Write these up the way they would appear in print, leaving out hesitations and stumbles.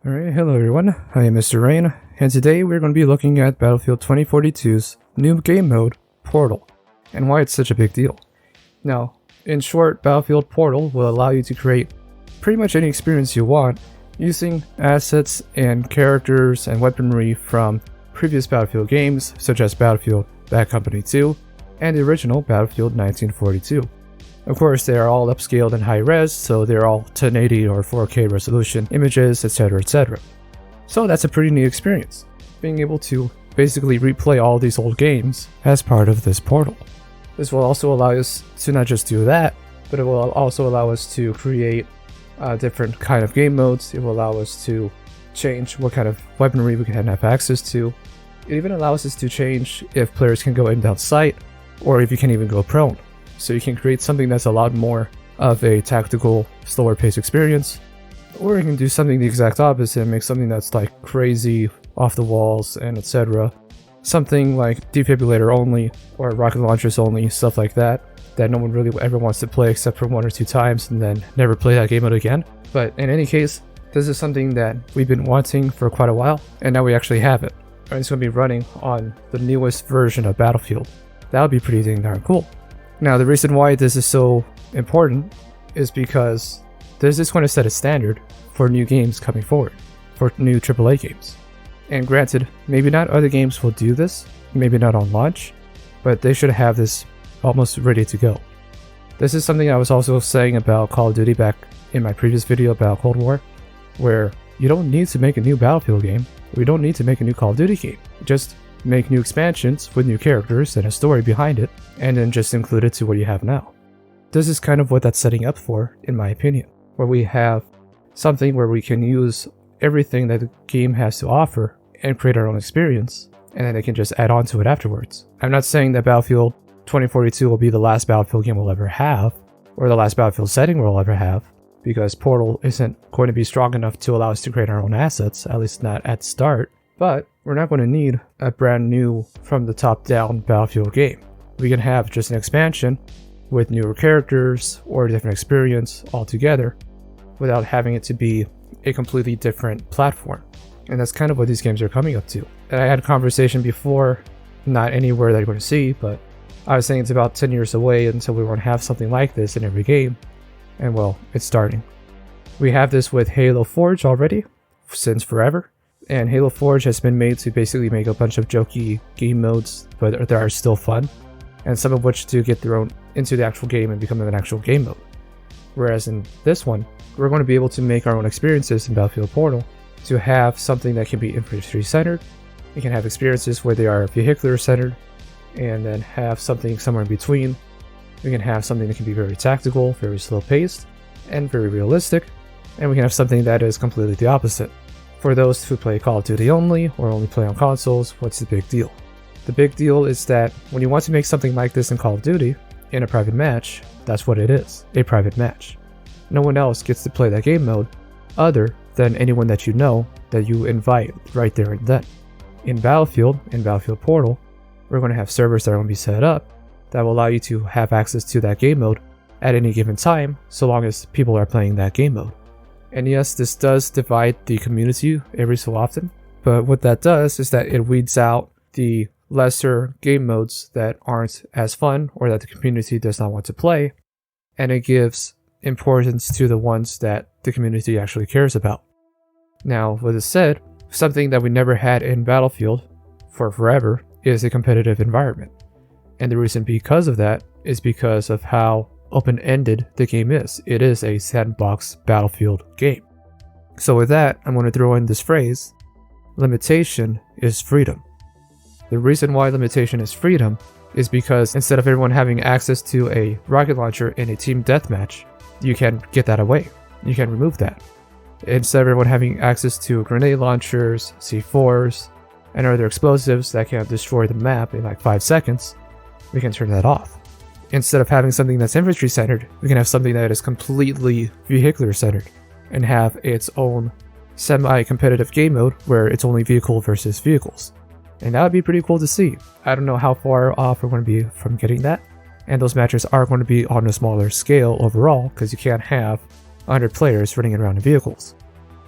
Alright, hello everyone, I am Mr. Rain, and today we're going to be looking at Battlefield 2042's new game mode, Portal, and why it's such a big deal. Now, in short, Battlefield Portal will allow you to create pretty much any experience you want using assets and characters and weaponry from previous Battlefield games such as Battlefield Bad Company 2 and the original Battlefield 1942. Of course, they are all upscaled and high res, so they're all 1080 or 4K resolution images, etc, etc. So that's a pretty neat experience, being able to basically replay all these old games as part of this portal. This will also allow us to not just do that, but it will also allow us to create different kind of game modes. It will allow us to change what kind of weaponry we can have access to. It even allows us to change if players can go in down sight, or if you can even go prone. So you can create something that's a lot more of a tactical, slower paced experience, or you can do something the exact opposite and make something that's like crazy, off the walls, and etc. Something like defibrillator only, or rocket launchers only, stuff like that no one really ever wants to play except for 1 or 2 times and then never play that game mode again. But in any case, this is something that we've been wanting for quite a while, and now we actually have it. And it's going to be running on the newest version of Battlefield. That would be pretty dang darn cool. Now, the reason why this is so important is because this is going to set a standard for new games coming forward, for new AAA games. And granted, maybe not other games will do this, maybe not on launch, but they should have this almost ready to go. This is something I was also saying about Call of Duty back in my previous video about Cold War, where you don't need to make a new Battlefield game, we don't need to make a new Call of Duty game. Just make new expansions with new characters and a story behind it, and then just include it to what you have now. This is kind of what that's setting up for, in my opinion, where we have something where we can use everything that the game has to offer and create our own experience, and then they can just add on to it afterwards. I'm not saying that Battlefield 2042 will be the last Battlefield game we'll ever have, or the last Battlefield setting we'll ever have, because Portal isn't going to be strong enough to allow us to create our own assets, at least not at start. But we're not going to need a brand new from the top down Battlefield game. We can have just an expansion with newer characters or a different experience altogether without having it to be a completely different platform. And that's kind of what these games are coming up to. And I had a conversation before, not anywhere that you're going to see, but I was saying it's about 10 years away until we won't have something like this in every game. And well, it's starting. We have this with Halo Forge already, since forever. And Halo Forge has been made to basically make a bunch of jokey game modes, but they are still fun, and some of which to get thrown into the actual game and become an actual game mode. Whereas in this one, we're going to be able to make our own experiences in Battlefield Portal to have something that can be infantry centered. You can have experiences where they are vehicular centered, and then have something somewhere in between. We can have something that can be very tactical, very slow paced, and very realistic, and we can have something that is completely the opposite. For those who play Call of Duty only, or only play on consoles, what's the big deal? The big deal is that when you want to make something like this in Call of Duty, in a private match, that's what it is, a private match. No one else gets to play that game mode, other than anyone that you know, that you invite right there and then. In Battlefield Portal, we're going to have servers that are going to be set up that will allow you to have access to that game mode at any given time, so long as people are playing that game mode. And yes, this does divide the community every so often, but what that does is that it weeds out the lesser game modes that aren't as fun or that the community does not want to play, and it gives importance to the ones that the community actually cares about. Now, with this said, something that we never had in Battlefield for forever is a competitive environment. And the reason because of that is because of how open-ended the game is. It is a sandbox Battlefield game. So with that, I'm going to throw in this phrase, limitation is freedom. The reason why limitation is freedom is because instead of everyone having access to a rocket launcher in a team deathmatch, you can get that away. You can remove that. Instead of everyone having access to grenade launchers, C4s, and other explosives that can destroy the map in like 5 seconds, we can turn that off. Instead of having something that's infantry centered, we can have something that is completely vehicular centered and have its own semi-competitive game mode where it's only vehicle versus vehicles. And that would be pretty cool to see. I don't know how far off we're going to be from getting that, and those matches are going to be on a smaller scale overall because you can't have 100 players running around in vehicles.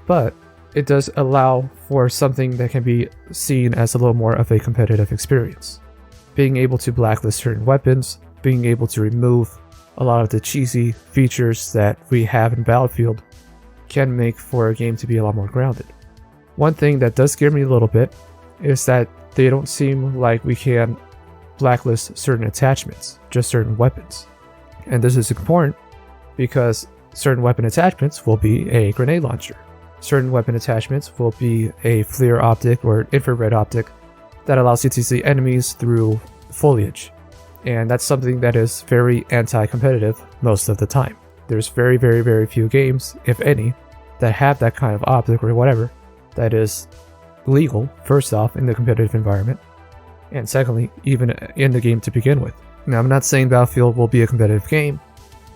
But it does allow for something that can be seen as a little more of a competitive experience. Being able to blacklist certain weapons, being able to remove a lot of the cheesy features that we have in Battlefield can make for a game to be a lot more grounded. One thing that does scare me a little bit is that they don't seem like we can blacklist certain attachments, just certain weapons. And this is important because certain weapon attachments will be a grenade launcher. Certain weapon attachments will be a FLIR optic or infrared optic that allows you to see enemies through foliage. And that's something that is very anti-competitive most of the time. There's very, very, very few games, if any, that have that kind of optic or whatever that is legal, first off, in the competitive environment, and secondly, even in the game to begin with. Now, I'm not saying Battlefield will be a competitive game,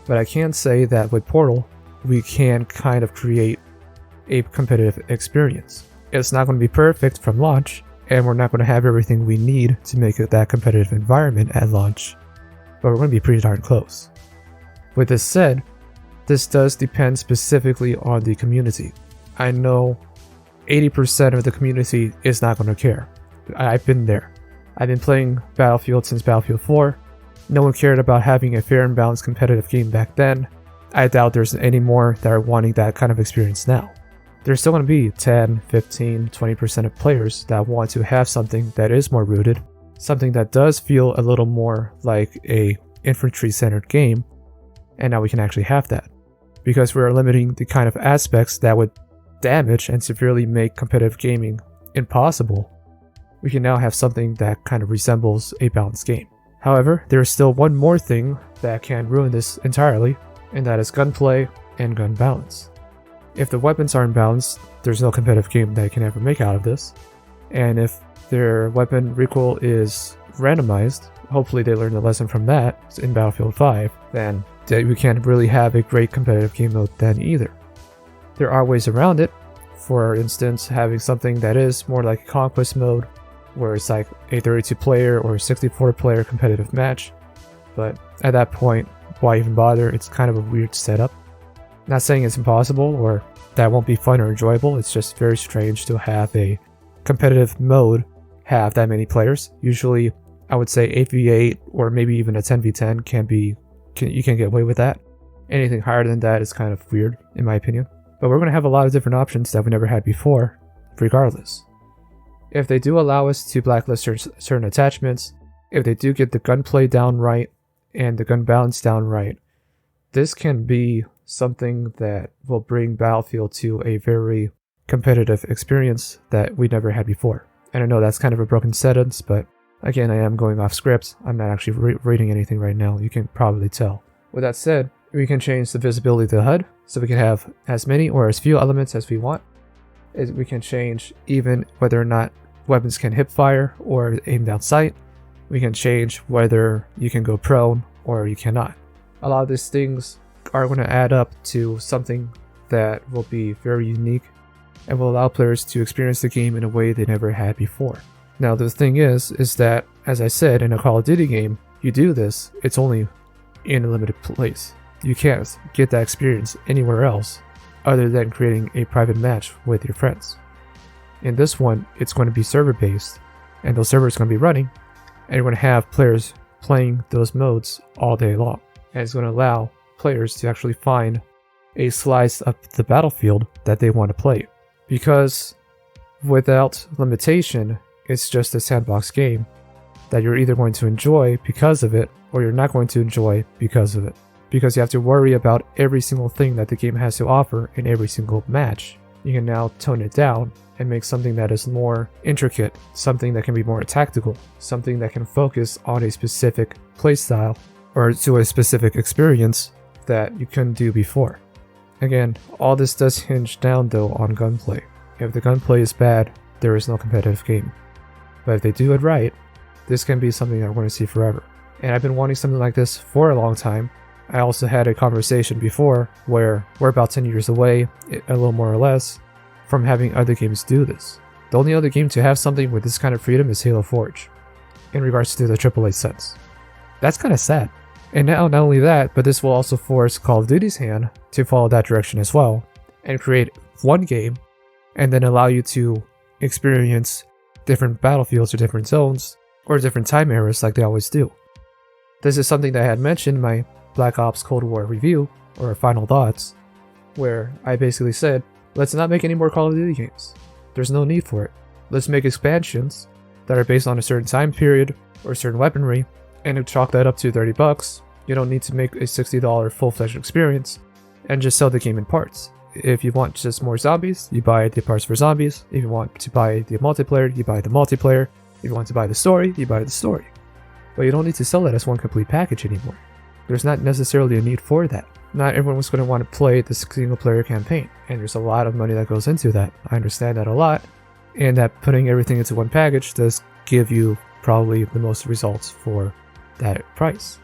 but I can say that with Portal, we can kind of create a competitive experience. It's not going to be perfect from launch, and we're not going to have everything we need to make it that competitive environment at launch, but we're going to be pretty darn close. With this said, this does depend specifically on the community. I know 80% of the community is not going to care. I've been there. I've been playing Battlefield since Battlefield 4. No one cared about having a fair and balanced competitive game back then. I doubt there's any more that are wanting that kind of experience now. There's still going to be 10, 15, 20% of players that want to have something that is more rooted, something that does feel a little more like a infantry-centered game, and now we can actually have that. Because we're limiting the kind of aspects that would damage and severely make competitive gaming impossible, we can now have something that kind of resembles a balanced game. However, there is still one more thing that can ruin this entirely, and that is gunplay and gun balance. If the weapons aren't balanced, there's no competitive game that can ever make out of this. And if their weapon recoil is randomized, hopefully they learned a lesson from that in Battlefield 5, then we can't really have a great competitive game mode then either. There are ways around it. For instance, having something that is more like a conquest mode, where it's like a 32-player or 64-player competitive match. But at that point, why even bother? It's kind of a weird setup. Not saying it's impossible or that won't be fun or enjoyable, it's just very strange to have a competitive mode have that many players. Usually, I would say 8v8 or maybe even a 10v10 you can get away with that. Anything higher than that is kind of weird, in my opinion. But we're going to have a lot of different options that we never had before, regardless. If they do allow us to blacklist certain attachments, if they do get the gunplay down right and the gun balance down right, this can be something that will bring Battlefield to a very competitive experience that we never had before. And I know that's kind of a broken sentence, but again, I am going off script. I'm not actually reading anything right now. You can probably tell. With that said, we can change the visibility of the HUD so we can have as many or as few elements as we want. We can change even whether or not weapons can hip fire or aim down sight. We can change whether you can go prone or you cannot. A lot of these things are going to add up to something that will be very unique and will allow players to experience the game in a way they never had before. Now the thing is that, as I said, in a Call of Duty game, you do this, it's only in a limited place. You can't get that experience anywhere else other than creating a private match with your friends. In this one, it's going to be server-based, and those servers are going to be running, and you're going to have players playing those modes all day long. And it's going to allow players to actually find a slice of the battlefield that they want to play. Because without limitation, it's just a sandbox game that you're either going to enjoy because of it, or you're not going to enjoy because of it. Because you have to worry about every single thing that the game has to offer in every single match. You can now tone it down and make something that is more intricate, something that can be more tactical, something that can focus on a specific playstyle or to a specific experience that you couldn't do before. Again, all this does hinge down though on gunplay. If the gunplay is bad, there is no competitive game. But if they do it right, this can be something that we're going to see forever. And I've been wanting something like this for a long time. I also had a conversation before where we're about 10 years away, a little more or less, from having other games do this. The only other game to have something with this kind of freedom is Halo Forge, in regards to the AAA sense. That's kind of sad. And now, not only that, but this will also force Call of Duty's hand to follow that direction as well, and create one game and then allow you to experience different battlefields or different zones or different time eras like they always do. This is something that I had mentioned in my Black Ops Cold War review, or final thoughts, where I basically said, let's not make any more Call of Duty games. There's no need for it. Let's make expansions that are based on a certain time period or certain weaponry, and chalk that up to $30. You don't need to make a $60 full-fledged experience and just sell the game in parts. If you want just more zombies, you buy the parts for zombies. If you want to buy the multiplayer, you buy the multiplayer. If you want to buy the story, you buy the story. But you don't need to sell that as one complete package anymore. There's not necessarily a need for that. Not everyone's going to want to play the single-player campaign, and there's a lot of money that goes into that. I understand that a lot, and that putting everything into one package does give you probably the most results for that price.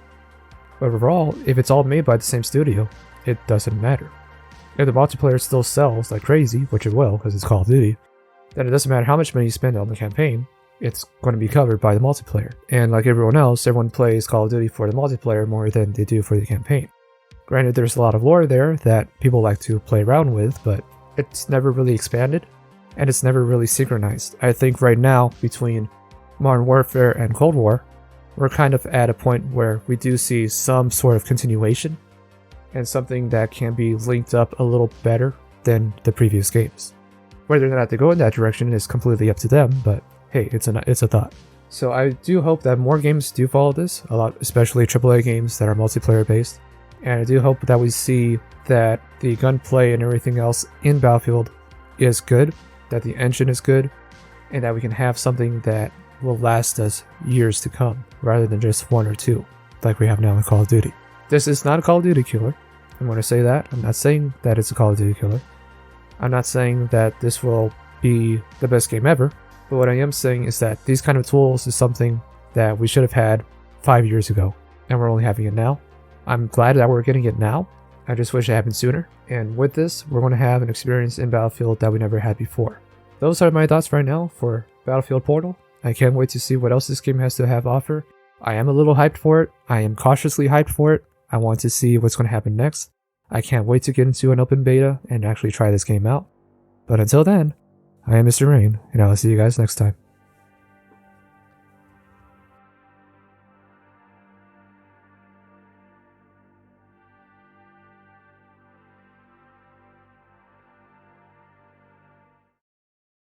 But overall, if it's all made by the same studio, it doesn't matter. If the multiplayer still sells like crazy, which it will because it's Call of Duty, then it doesn't matter how much money you spend on the campaign, it's going to be covered by the multiplayer. And like everyone else, everyone plays Call of Duty for the multiplayer more than they do for the campaign. Granted, there's a lot of lore there that people like to play around with, but it's never really expanded, and it's never really synchronized. I think right now, between Modern Warfare and Cold War, we're kind of at a point where we do see some sort of continuation, and something that can be linked up a little better than the previous games. Whether or not they go in that direction is completely up to them, but hey, it's a thought. So I do hope that more games do follow this, a lot, especially AAA games that are multiplayer based. And I do hope that we see that the gunplay and everything else in Battlefield is good, that the engine is good, and that we can have something that will last us years to come, rather than just one or two, like we have now in Call of Duty. This is not a Call of Duty killer. I'm going to say that. I'm not saying that it's a Call of Duty killer. I'm not saying that this will be the best game ever, but what I am saying is that these kind of tools is something that we should have had 5 years ago, and we're only having it now. I'm glad that we're getting it now. I just wish it happened sooner, and with this, we're going to have an experience in Battlefield that we never had before. Those are my thoughts right now for Battlefield Portal. I can't wait to see what else this game has to have offer. I am a little hyped for it. I am cautiously hyped for it. I want to see what's going to happen next. I can't wait to get into an open beta and actually try this game out. But until then, I am Mr. Rain, and I will see you guys next time.